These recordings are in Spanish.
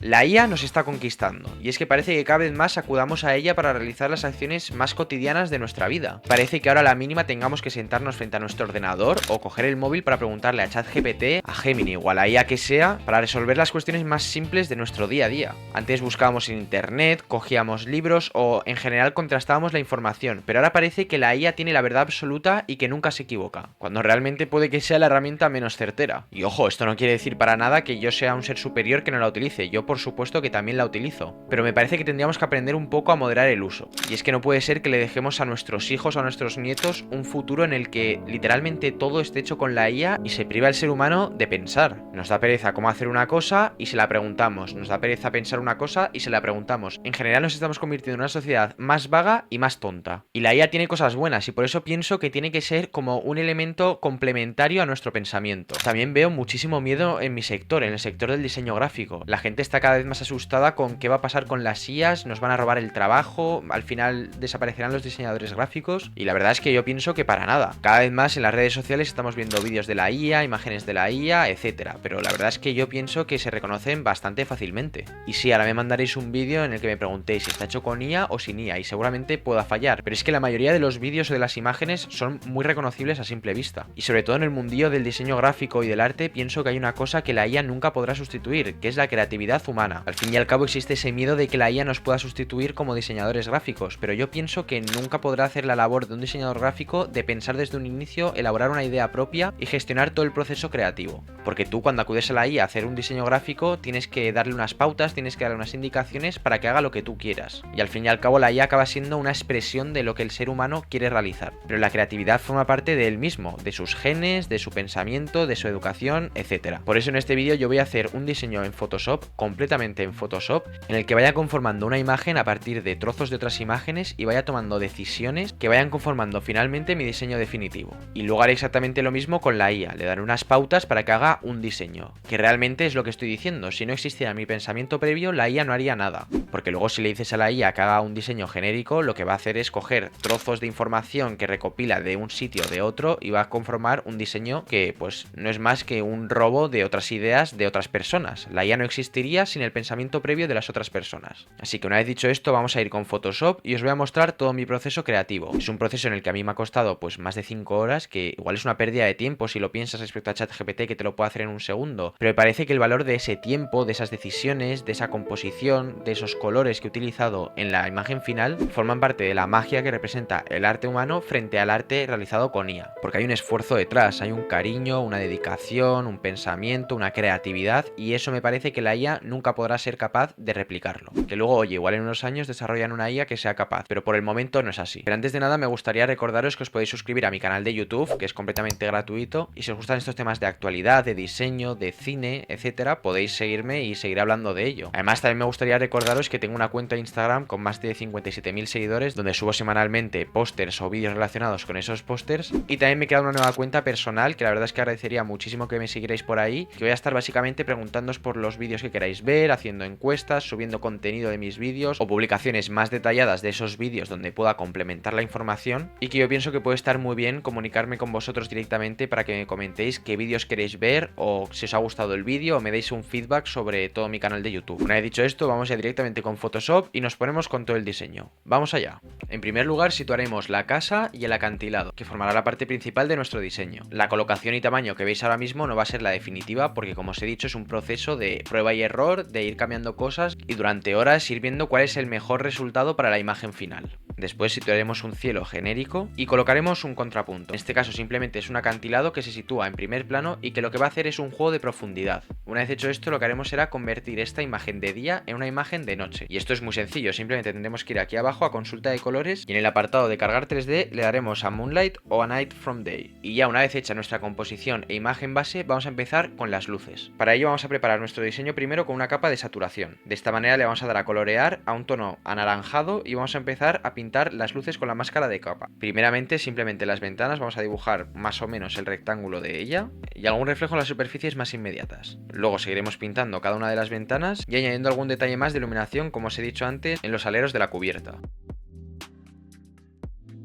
La IA nos está conquistando, y es que parece que cada vez más acudamos a ella para realizar las acciones más cotidianas de nuestra vida. Parece que ahora a la mínima tengamos que sentarnos frente a nuestro ordenador o coger el móvil para preguntarle a ChatGPT, a Gemini o a la IA que sea para resolver las cuestiones más simples de nuestro día a día. Antes buscábamos en internet, cogíamos libros o en general contrastábamos la información, pero ahora parece que la IA tiene la verdad absoluta y que nunca se equivoca, cuando realmente puede que sea la herramienta menos certera. Y ojo, esto no quiere decir para nada que yo sea un ser superior que no la utilice, yo por supuesto que también la utilizo, pero me parece que tendríamos que aprender un poco a moderar el uso. Y es que no puede ser que le dejemos a nuestros hijos o a nuestros nietos un futuro en el que literalmente todo esté hecho con la IA y se priva al ser humano de pensar. Nos da pereza cómo hacer una cosa y se la preguntamos, nos da pereza pensar una cosa y se la preguntamos. En general nos estamos convirtiendo en una sociedad más vaga y más tonta. Y la IA tiene cosas buenas y por eso pienso que tiene que ser como un elemento complementario a nuestro pensamiento. También veo muchísimo miedo en mi sector, en el sector del diseño gráfico. La gente está cada vez más asustada con qué va a pasar con las IAs, nos van a robar el trabajo, al final desaparecerán los diseñadores gráficos, y la verdad es que yo pienso que para nada. Cada vez más en las redes sociales estamos viendo vídeos de la IA, imágenes de la IA, etcétera, pero la verdad es que yo pienso que se reconocen bastante fácilmente. Y sí, ahora me mandaréis un vídeo en el que me preguntéis si está hecho con IA o sin IA, y seguramente pueda fallar, pero es que la mayoría de los vídeos o de las imágenes son muy reconocibles a simple vista. Y sobre todo en el mundillo del diseño gráfico y del arte pienso que hay una cosa que la IA nunca podrá sustituir, que es la creatividad humana. Al fin y al cabo existe ese miedo de que la IA nos pueda sustituir como diseñadores gráficos, pero yo pienso que nunca podrá hacer la labor de un diseñador gráfico de pensar desde un inicio, elaborar una idea propia y gestionar todo el proceso creativo. Porque tú cuando acudes a la IA a hacer un diseño gráfico tienes que darle unas pautas, tienes que darle unas indicaciones para que haga lo que tú quieras. Y al fin y al cabo la IA acaba siendo una expresión de lo que el ser humano quiere realizar. Pero la creatividad forma parte de él mismo, de sus genes, de su pensamiento, de su educación, etc. Por eso en este vídeo yo voy a hacer un diseño en Photoshop, completamente en Photoshop, en el que vaya conformando una imagen a partir de trozos de otras imágenes y vaya tomando decisiones que vayan conformando finalmente mi diseño definitivo. Y luego haré exactamente lo mismo con la IA, le daré unas pautas para que haga un diseño, que realmente es lo que estoy diciendo. Si no existiera mi pensamiento previo, la IA no haría nada, porque luego si le dices a la IA que haga un diseño genérico, lo que va a hacer es coger trozos de información que recopila de un sitio o de otro y va a conformar un diseño que pues no es más que un robo de otras ideas de otras personas. La IA no existiría sin el pensamiento previo de las otras personas. Así que una vez dicho esto, vamos a ir con Photoshop y os voy a mostrar todo mi proceso creativo. Es un proceso en el que a mí me ha costado pues más de 5 horas, que igual es una pérdida de tiempo si lo piensas respecto a ChatGPT, que te lo puede hacer en un segundo, pero me parece que el valor de ese tiempo, de esas decisiones, de esa composición, de esos colores que he utilizado en la imagen final, forman parte de la magia que representa el arte humano frente al arte realizado con IA. Porque hay un esfuerzo detrás, hay un cariño, una dedicación, un pensamiento, una creatividad, y eso me parece que la IA nunca podrá ser capaz de replicarlo. Que luego, oye, igual en unos años desarrollan una IA que sea capaz, pero por el momento no es así. Pero antes de nada me gustaría recordaros que os podéis suscribir a mi canal de YouTube, que es completamente gratuito, y si os gustan estos temas de actualidad, de diseño, de cine, etcétera, podéis seguirme y seguir hablando de ello. Además también me gustaría recordaros que tengo una cuenta de Instagram con más de 57.000 seguidores, donde subo semanalmente pósters o vídeos relacionados con esos pósters, y también me he creado una nueva cuenta personal, que la verdad es que agradecería muchísimo que me siguierais por ahí, que voy a estar básicamente preguntándoos por los vídeos que queráis ver, haciendo encuestas, subiendo contenido de mis vídeos o publicaciones más detalladas de esos vídeos donde pueda complementar la información, y que yo pienso que puede estar muy bien comunicarme con vosotros directamente para que me comentéis qué vídeos queréis ver o si os ha gustado el vídeo o me deis un feedback sobre todo mi canal de YouTube. Una vez dicho esto, vamos ya directamente con Photoshop y nos ponemos con todo el diseño. Vamos allá. En primer lugar situaremos la casa y el acantilado, que formará la parte principal de nuestro diseño. La colocación y tamaño que veis ahora mismo no va a ser la definitiva porque, como os he dicho, es un proceso de prueba y error, de ir cambiando cosas y durante horas ir viendo cuál es el mejor resultado para la imagen final. Después situaremos un cielo genérico y colocaremos un contrapunto. En este caso simplemente es un acantilado que se sitúa en primer plano y que lo que va a hacer es un juego de profundidad. Una vez hecho esto, lo que haremos será convertir esta imagen de día en una imagen de noche. Y esto es muy sencillo, simplemente tendremos que ir aquí abajo a consulta de colores y en el apartado de cargar 3D le daremos a Moonlight o a Night from Day. Y ya una vez hecha nuestra composición e imagen base, vamos a empezar con las luces. Para ello vamos a preparar nuestro diseño primero con una capa de saturación. De esta manera le vamos a dar a colorear a un tono anaranjado y vamos a empezar a pintar las luces con la máscara de capa. Primeramente simplemente las ventanas vamos a dibujar más o menos el rectángulo de ella y algún reflejo en las superficies más inmediatas. Luego seguiremos pintando cada una de las ventanas y añadiendo algún detalle más de iluminación, como os he dicho antes, en los aleros de la cubierta.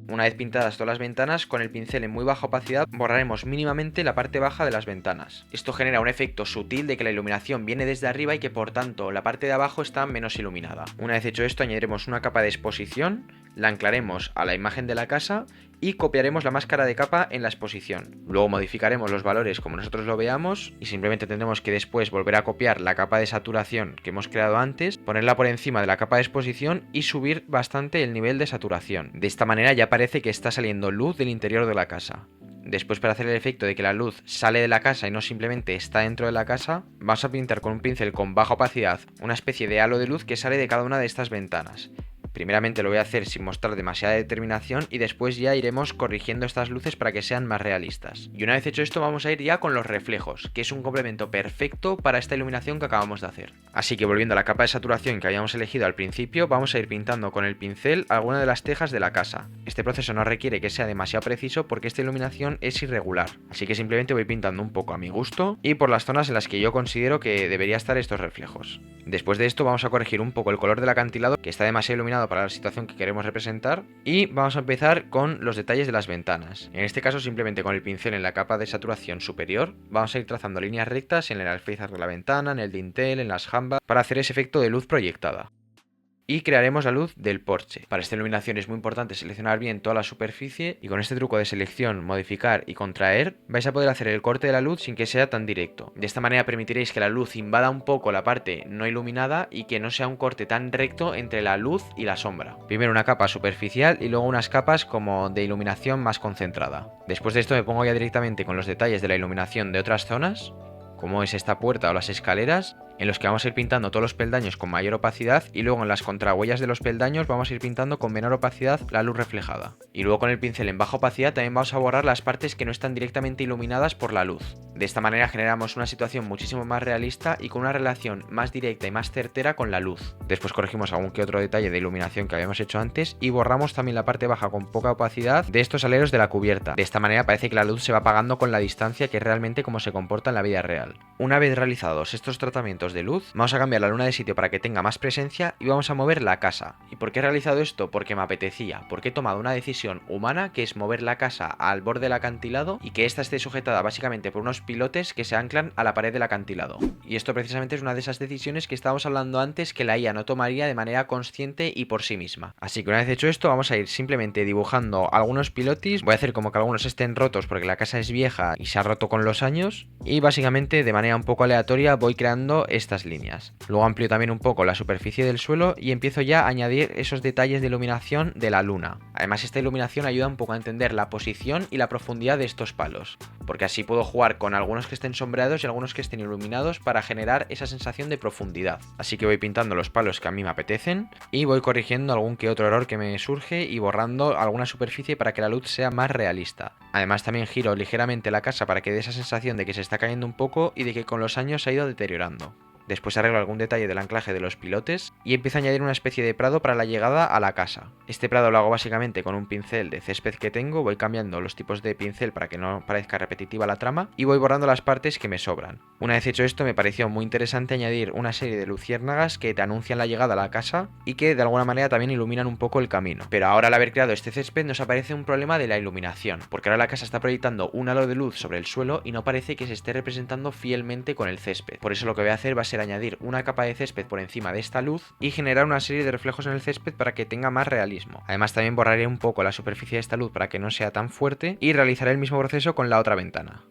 Una vez pintadas todas las ventanas, con el pincel en muy baja opacidad borraremos mínimamente la parte baja de las ventanas. Esto genera un efecto sutil de que la iluminación viene desde arriba y que por tanto la parte de abajo está menos iluminada. Una vez hecho esto, añadiremos una capa de exposición, la anclaremos a la imagen de la casa y copiaremos la máscara de capa en la exposición. Luego modificaremos los valores como nosotros lo veamos y simplemente tendremos que después volver a copiar la capa de saturación que hemos creado antes, ponerla por encima de la capa de exposición y subir bastante el nivel de saturación. De esta manera ya parece que está saliendo luz del interior de la casa. Después, para hacer el efecto de que la luz sale de la casa y no simplemente está dentro de la casa, vamos a pintar con un pincel con baja opacidad una especie de halo de luz que sale de cada una de estas ventanas. Primeramente lo voy a hacer sin mostrar demasiada determinación y después ya iremos corrigiendo estas luces para que sean más realistas. Y una vez hecho esto vamos a ir ya con los reflejos, que es un complemento perfecto para esta iluminación que acabamos de hacer. Así que volviendo a la capa de saturación que habíamos elegido al principio, vamos a ir pintando con el pincel alguna de las tejas de la casa. Este proceso no requiere que sea demasiado preciso porque esta iluminación es irregular, así que simplemente voy pintando un poco a mi gusto y por las zonas en las que yo considero que debería estar estos reflejos. Después de esto vamos a corregir un poco el color del acantilado, que está demasiado iluminado para la situación que queremos representar, y vamos a empezar con los detalles de las ventanas. En este caso simplemente con el pincel en la capa de saturación superior vamos a ir trazando líneas rectas en el alféizar de la ventana, en el dintel, en las jambas, para hacer ese efecto de luz proyectada. Y crearemos la luz del porche. Para esta iluminación es muy importante seleccionar bien toda la superficie y con este truco de selección, modificar y contraer vais a poder hacer el corte de la luz sin que sea tan directo. De esta manera permitiréis que la luz invada un poco la parte no iluminada y que no sea un corte tan recto entre la luz y la sombra. Primero una capa superficial y luego unas capas como de iluminación más concentrada. Después de esto me pongo ya directamente con los detalles de la iluminación de otras zonas, como es esta puerta o las escaleras, en los que vamos a ir pintando todos los peldaños con mayor opacidad y luego en las contrahuellas de los peldaños vamos a ir pintando con menor opacidad la luz reflejada. Y luego con el pincel en baja opacidad también vamos a borrar las partes que no están directamente iluminadas por la luz. De esta manera generamos una situación muchísimo más realista y con una relación más directa y más certera con la luz. Después corregimos algún que otro detalle de iluminación que habíamos hecho antes y borramos también la parte baja con poca opacidad de estos aleros de la cubierta. De esta manera parece que la luz se va apagando con la distancia, que es realmente como se comporta en la vida real. Una vez realizados estos tratamientos de luz, vamos a cambiar la luna de sitio para que tenga más presencia y vamos a mover la casa. ¿Y por qué he realizado esto? Porque me apetecía, porque he tomado una decisión humana, que es mover la casa al borde del acantilado y que ésta esté sujetada básicamente por unos pilotes que se anclan a la pared del acantilado. Y esto precisamente es una de esas decisiones que estábamos hablando antes, que la IA no tomaría de manera consciente y por sí misma. Así que una vez hecho esto vamos a ir simplemente dibujando algunos pilotis. Voy a hacer como que algunos estén rotos porque la casa es vieja y se ha roto con los años, y básicamente de manera un poco aleatoria voy creando estas líneas. Luego amplío también un poco la superficie del suelo y empiezo ya a añadir esos detalles de iluminación de la luna. Además, esta iluminación ayuda un poco a entender la posición y la profundidad de estos palos, porque así puedo jugar con algunos que estén sombreados y algunos que estén iluminados para generar esa sensación de profundidad. Así que voy pintando los palos que a mí me apetecen y voy corrigiendo algún que otro error que me surge y borrando alguna superficie para que la luz sea más realista. Además, también giro ligeramente la casa para que dé esa sensación de que se está cayendo un poco y de que con los años se ha ido deteriorando. Después arreglo algún detalle del anclaje de los pilotes y empiezo a añadir una especie de prado para la llegada a la casa. Este prado lo hago básicamente con un pincel de césped que tengo, voy cambiando los tipos de pincel para que no parezca repetitiva la trama y voy borrando las partes que me sobran. Una vez hecho esto, me pareció muy interesante añadir una serie de luciérnagas que te anuncian la llegada a la casa y que de alguna manera también iluminan un poco el camino. Pero ahora, al haber creado este césped, nos aparece un problema de la iluminación, porque ahora la casa está proyectando un halo de luz sobre el suelo y no parece que se esté representando fielmente con el césped. Por eso lo que voy a hacer va a ser añadir una capa de césped por encima de esta luz y generar una serie de reflejos en el césped para que tenga más realismo. Además, también borraré un poco la superficie de esta luz para que no sea tan fuerte y realizaré el mismo proceso con la otra ventana.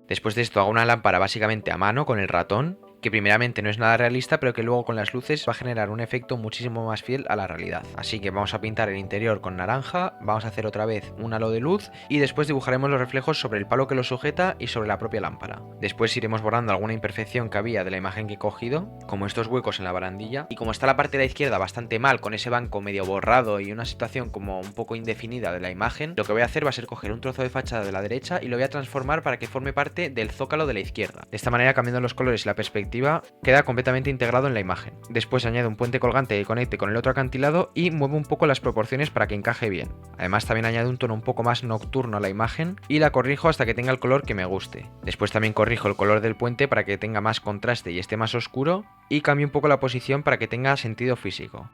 Después de esto hago una lámpara básicamente a mano con el ratón, que primeramente no es nada realista, pero que luego con las luces va a generar un efecto muchísimo más fiel a la realidad. Así que vamos a pintar el interior con naranja, vamos a hacer otra vez un halo de luz y después dibujaremos los reflejos sobre el palo que lo sujeta y sobre la propia lámpara. Después iremos borrando alguna imperfección que había de la imagen que he cogido, como estos huecos en la barandilla, y como está la parte de la izquierda bastante mal, con ese banco medio borrado y una situación como un poco indefinida de la imagen, lo que voy a hacer va a ser coger un trozo de fachada de la derecha y lo voy a transformar para que forme parte del zócalo de la izquierda. De esta manera, cambiando los colores y la perspectiva, queda completamente integrado en la imagen. Después añado un puente colgante que conecte con el otro acantilado y muevo un poco las proporciones para que encaje bien. Además, también añado un tono un poco más nocturno a la imagen y la corrijo hasta que tenga el color que me guste. Después también corrijo el color del puente para que tenga más contraste y esté más oscuro, y cambio un poco la posición para que tenga sentido físico.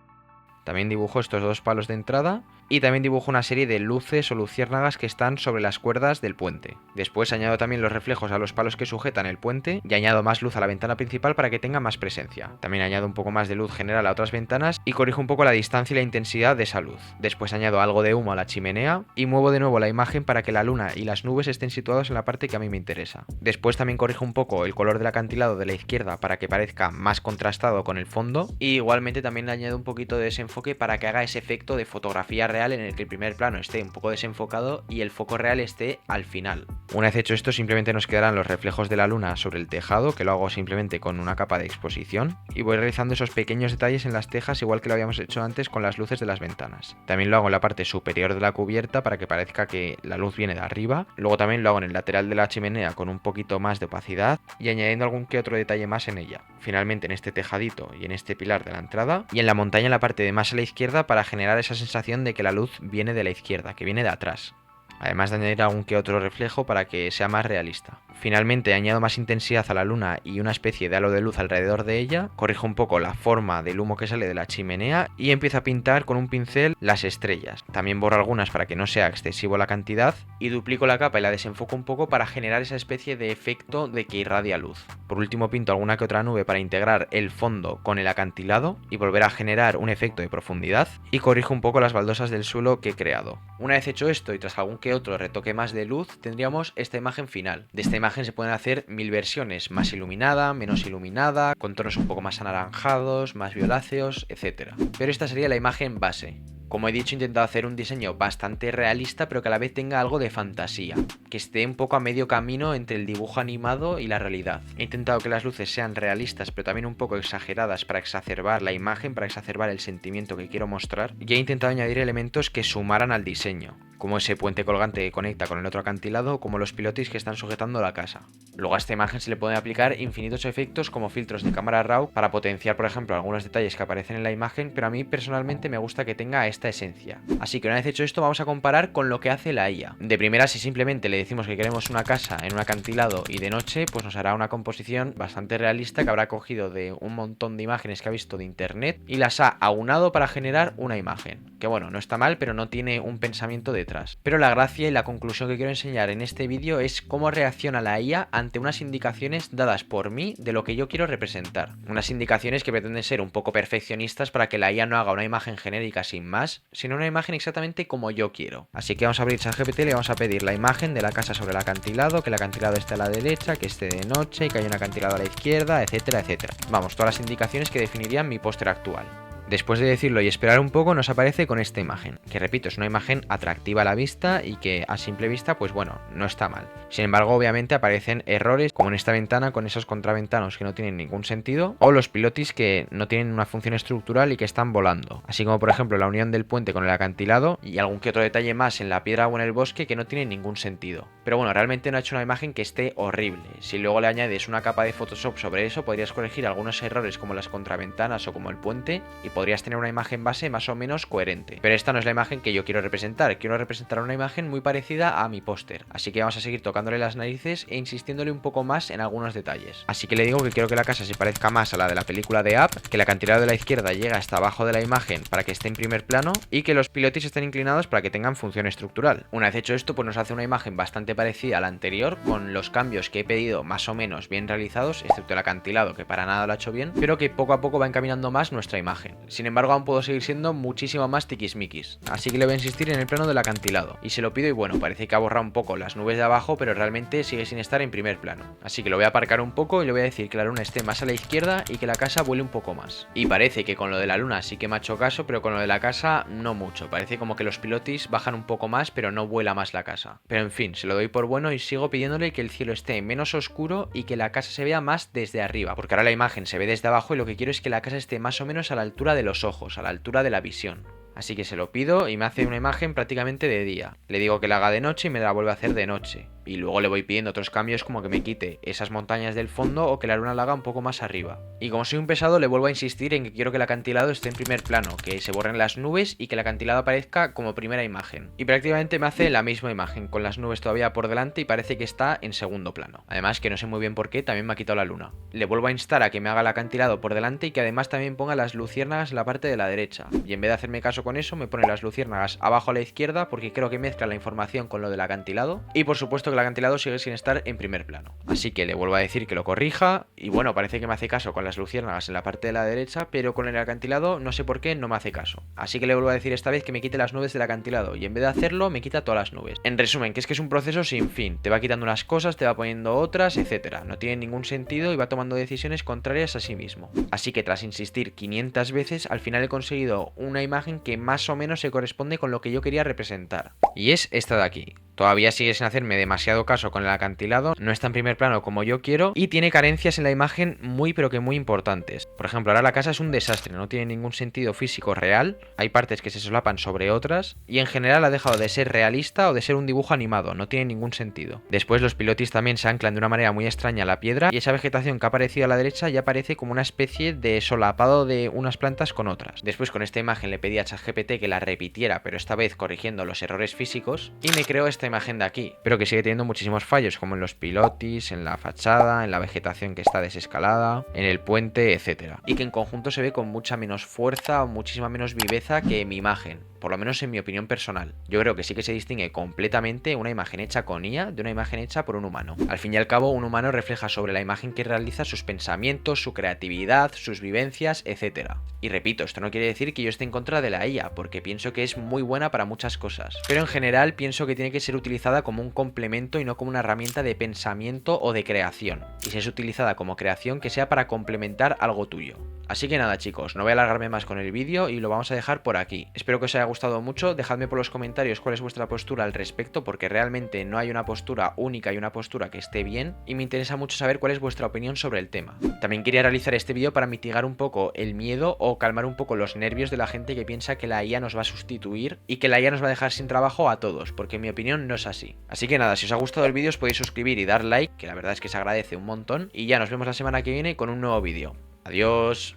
También dibujo estos dos palos de entrada y también dibujo una serie de luces o luciérnagas que están sobre las cuerdas del puente. Después añado también los reflejos a los palos que sujetan el puente y añado más luz a la ventana principal para que tenga más presencia. También añado un poco más de luz general a otras ventanas y corrijo un poco la distancia y la intensidad de esa luz. Después añado algo de humo a la chimenea y muevo de nuevo la imagen para que la luna y las nubes estén situados en la parte que a mí me interesa. Después también corrijo un poco el color del acantilado de la izquierda para que parezca más contrastado con el fondo y igualmente también le añado un poquito de desenfoque para que haga ese efecto de fotografía real en el que el primer plano esté un poco desenfocado y el foco real esté al final. Una vez hecho esto, simplemente nos quedarán los reflejos de la luna sobre el tejado, que lo hago simplemente con una capa de exposición, y voy realizando esos pequeños detalles en las tejas igual que lo habíamos hecho antes con las luces de las ventanas. También lo hago en la parte superior de la cubierta para que parezca que la luz viene de arriba. Luego también lo hago en el lateral de la chimenea con un poquito más de opacidad y añadiendo algún que otro detalle más en ella. Finalmente en este tejadito y en este pilar de la entrada y en la montaña en la parte de más a la izquierda para generar esa sensación de que la luz viene de la izquierda, que viene de atrás. Además de añadir algún que otro reflejo para que sea más realista. Finalmente añado más intensidad a la luna y una especie de halo de luz alrededor de ella, corrijo un poco la forma del humo que sale de la chimenea y empiezo a pintar con un pincel las estrellas. También borro algunas para que no sea excesivo la cantidad y duplico la capa y la desenfoco un poco para generar esa especie de efecto de que irradia luz. Por último pinto alguna que otra nube para integrar el fondo con el acantilado y volver a generar un efecto de profundidad y corrijo un poco las baldosas del suelo que he creado. Una vez hecho esto y tras algún que otro retoque más de luz, tendríamos esta imagen final. De esta imagen se pueden hacer 1000 versiones, más iluminada, menos iluminada, con tonos un poco más anaranjados, más violáceos, etc. Pero esta sería la imagen base. Como he dicho, he intentado hacer un diseño bastante realista, pero que a la vez tenga algo de fantasía, que esté un poco a medio camino entre el dibujo animado y la realidad. He intentado que las luces sean realistas, pero también un poco exageradas para exacerbar la imagen, para exacerbar el sentimiento que quiero mostrar, y he intentado añadir elementos que sumaran al diseño, como ese puente colgante que conecta con el otro acantilado, como los pilotis que están sujetando la casa. Luego a esta imagen se le pueden aplicar infinitos efectos como filtros de cámara RAW para potenciar, por ejemplo, algunos detalles que aparecen en la imagen, pero a mí personalmente me gusta que tenga esta esencia. Así que una vez hecho esto, vamos a comparar con lo que hace la IA. De primera, si simplemente le decimos que queremos una casa en un acantilado y de noche, pues nos hará una composición bastante realista que habrá cogido de un montón de imágenes que ha visto de internet y las ha aunado para generar una imagen. Que bueno, no está mal, pero no tiene un pensamiento detrás. Pero la gracia y la conclusión que quiero enseñar en este vídeo es cómo reacciona la IA ante unas indicaciones dadas por mí de lo que yo quiero representar. Unas indicaciones que pretenden ser un poco perfeccionistas para que la IA no haga una imagen genérica sin más, sino una imagen exactamente como yo quiero. Así que vamos a abrir ChatGPT y le vamos a pedir la imagen de la casa sobre el acantilado, que el acantilado esté a la derecha, que esté de noche y que haya un acantilado a la izquierda, etcétera, etcétera. Vamos, todas las indicaciones que definirían mi póster actual. Después de decirlo y esperar un poco, nos aparece con esta imagen, que repito, es una imagen atractiva a la vista y que a simple vista, pues bueno, no está mal. Sin embargo, obviamente aparecen errores, como en esta ventana con esos contraventanos que no tienen ningún sentido, o los pilotis que no tienen una función estructural y que están volando. Así como por ejemplo la unión del puente con el acantilado y algún que otro detalle más en la piedra o en el bosque que no tiene ningún sentido. Pero bueno, realmente no ha hecho una imagen que esté horrible. Si luego le añades una capa de Photoshop sobre eso, podrías corregir algunos errores como las contraventanas o como el puente y podrías tener una imagen base más o menos coherente. Pero esta no es la imagen que yo quiero representar. Quiero representar una imagen muy parecida a mi póster. Así que vamos a seguir tocándole las narices e insistiéndole un poco más en algunos detalles. Así que le digo que quiero que la casa se parezca más a la de la película de Up, que el acantilado de la izquierda llega hasta abajo de la imagen para que esté en primer plano y que los pilotis estén inclinados para que tengan función estructural. Una vez hecho esto, pues nos hace una imagen bastante parecida a la anterior, con los cambios que he pedido más o menos bien realizados, excepto el acantilado que para nada lo ha hecho bien, pero que poco a poco va encaminando más nuestra imagen. Sin embargo, aún puedo seguir siendo muchísimo más tiquismiquis, así que le voy a insistir en el plano del acantilado y se lo pido y bueno, parece que ha borrado un poco las nubes de abajo, pero realmente sigue sin estar en primer plano. Así que lo voy a aparcar un poco y le voy a decir que la luna esté más a la izquierda y que la casa vuele un poco más. Y parece que con lo de la luna sí que me ha hecho caso, pero con lo de la casa no mucho. Parece como que los pilotis bajan un poco más, pero no vuela más la casa. Pero en fin, se lo doy por bueno y sigo pidiéndole que el cielo esté menos oscuro y que la casa se vea más desde arriba, porque ahora la imagen se ve desde abajo y lo que quiero es que la casa esté más o menos a la altura de los ojos, a la altura de la visión. Así que se lo pido y me hace una imagen prácticamente de día. Le digo que la haga de noche y me la vuelve a hacer de noche. y luego le voy pidiendo otros cambios como que me quite esas montañas del fondo o que la luna la haga un poco más arriba. Y como soy un pesado le vuelvo a insistir en que quiero que el acantilado esté en primer plano, que se borren las nubes y que el acantilado aparezca como primera imagen. Y prácticamente me hace la misma imagen, con las nubes todavía por delante y parece que está en segundo plano. Además que no sé muy bien por qué, también me ha quitado la luna. Le vuelvo a instar a que me haga el acantilado por delante y que además también ponga las luciérnagas en la parte de la derecha. Y en vez de hacerme caso con eso, me pone las luciérnagas abajo a la izquierda porque creo que mezcla la información con lo del acantilado. Y por supuesto que el acantilado sigue sin estar en primer plano. Así que le vuelvo a decir que lo corrija. Y bueno, parece que me hace caso con las luciérnagas en la parte de la derecha, pero con el acantilado no sé por qué no me hace caso. Así que le vuelvo a decir esta vez que me quite las nubes del acantilado. Y en vez de hacerlo, me quita todas las nubes. En resumen, que es un proceso sin fin. Te va quitando unas cosas, te va poniendo otras, etcétera. No tiene ningún sentido y va tomando decisiones contrarias a sí mismo. Así que tras insistir 500 veces, al final he conseguido una imagen que más o menos se corresponde con lo que yo quería representar. Y es esta de aquí. Todavía sigue sin hacerme demasiado caso con el acantilado, no está en primer plano como yo quiero y tiene carencias en la imagen muy pero que muy importantes. Por ejemplo, ahora la casa es un desastre, no tiene ningún sentido físico real, hay partes que se solapan sobre otras y en general ha dejado de ser realista o de ser un dibujo animado, no tiene ningún sentido. Después los pilotis también se anclan de una manera muy extraña a la piedra y esa vegetación que ha aparecido a la derecha ya parece como una especie de solapado de unas plantas con otras. Después con esta imagen le pedí a ChatGPT que la repitiera, pero esta vez corrigiendo los errores físicos y me creó esta imagen de aquí, pero que sigue teniendo muchísimos fallos como en los pilotis, en la fachada, en la vegetación que está desescalada, en el puente, etcétera. Y que en conjunto se ve con mucha menos fuerza o muchísima menos viveza que mi imagen, por lo menos en mi opinión personal. Yo creo que sí que se distingue completamente una imagen hecha con IA de una imagen hecha por un humano. Al fin y al cabo, un humano refleja sobre la imagen que realiza sus pensamientos, su creatividad, sus vivencias, etcétera. Y repito, esto no quiere decir que yo esté en contra de la IA, porque pienso que es muy buena para muchas cosas. Pero en general pienso que tiene que ser utilizada como un complemento y no como una herramienta de pensamiento o de creación. Y si es utilizada como creación, que sea para complementar algo tuyo. Así que nada chicos, no voy a alargarme más con el vídeo y lo vamos a dejar por aquí. Espero que os haya gustado mucho, dejadme por los comentarios cuál es vuestra postura al respecto, porque realmente no hay una postura única y una postura que esté bien, y me interesa mucho saber cuál es vuestra opinión sobre el tema. También quería realizar este vídeo para mitigar un poco el miedo o calmar un poco los nervios de la gente que piensa que la IA nos va a sustituir y que la IA nos va a dejar sin trabajo a todos, porque en mi opinión no es así. Así que nada, si os ha gustado el vídeo os podéis suscribir y dar like, que la verdad es que se agradece un montón, y ya nos vemos la semana que viene con un nuevo vídeo. Adiós.